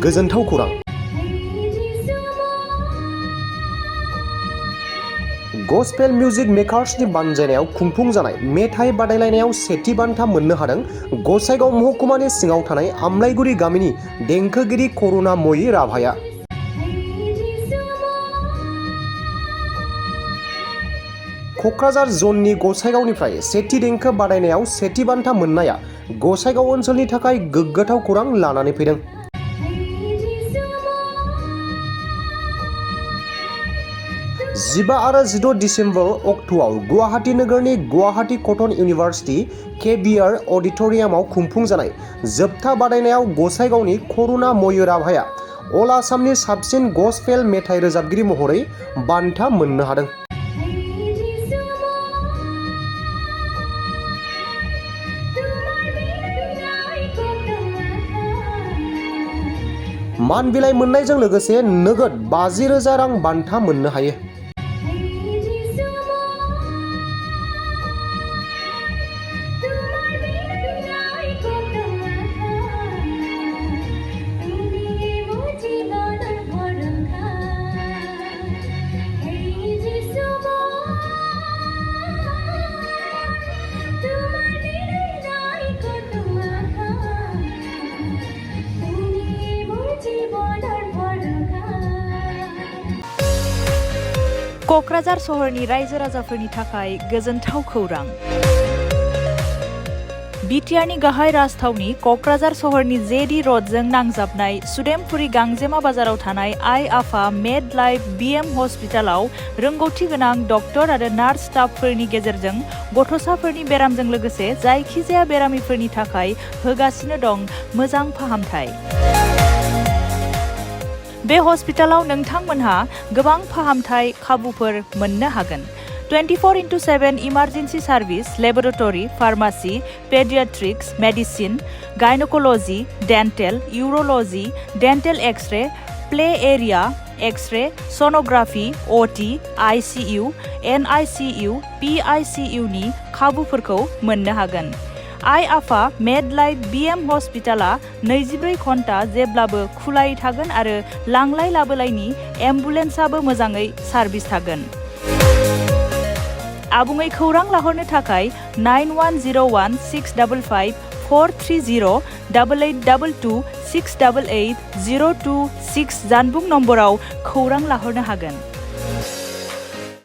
गोजोनथाव खौरां। Gospel music मेकार्सनि बानजायनायाव खुंफुंजानाय मेथाइ बादायलायनायाव सेथि बान्था मोननो हादों गसाइगाव महकुमानि सिङाव थानाय आमलाइगुरि गामिनि देंखोगिरि करुणामयी राभाया। क'क्राझार जननि गसाइगावनिफ्राय सेथि देंखो बादायनायाव सेथि बान्था मोननाया गसाइगाव ओनसोलनि थाखाय गोग्गाथाव खौरां लानानै फैदों। 15 आरो 16 दिसेम्बर अक्ट'आव गुवाहाटी नोगोरनि गुवाहाटी कटन इउनिभार्सिटि केबिआर अडिट'रियामाव खुंफुंजानाय जोबथा बादायनायाव गसाइगावनि करुणामयी राभाया अल आसामनि साबसिन गस्पेल मेथाइ रोजाबगिरि महरै बान्था मोननो हादों। मान बिलाइ मोननायजों लोगोसे नोगोद 50,000 रां बान्था मोननो हायो। क'क्राझार सहरनि रायजो राजाफोरनि थाखाय गोजोनथाव खौरां। बिटिआरनि गाहाय राजथावनि क'क्राझार सहरनि जेडि र'डजों नांजाबनाय सुदेमपुरी गांजेमा बाजाराव थानाय आइ आफा मेड लाइफ बिएम हस्पिटालाव रोंगौथि गोनां डक्टर आरो नार्स स्टाफफोरनि गेजेरजों गथ'साफोरनि बेरामजों लोगोसे जायखिजाया बेरामिफोरनि थाखाय होगासिनो दं मोजां फाहामथाय। बे हस्पिटालाव नोंथांमोनहा गोबां फाहामथाय खाबुफोर मोननो हागोन। 24/7 emergency service, laboratory, pharmacy, paediatrics, medicine, gynaecology, dental, urology, dental X-ray, play area, X-ray, sonography, OT, ICU, NICU, पीआईसीयूनि खाबुफोरखौ मोननो हागोन। आइ आफा मेड लाइफ बिएम हस्पिटाला 24 घन्टा जेब्लाबो खुलायै थागोन आरो लांलाय लाबोलायनि एम्बुलेन्सआबो मोजाङै सार्भिस थागोन। आबुङै खौरां लाहरनो थाखाय 9101 655 430 8822 688 026 जानबुं नम्बराव खौरां लाहरनो हागोन।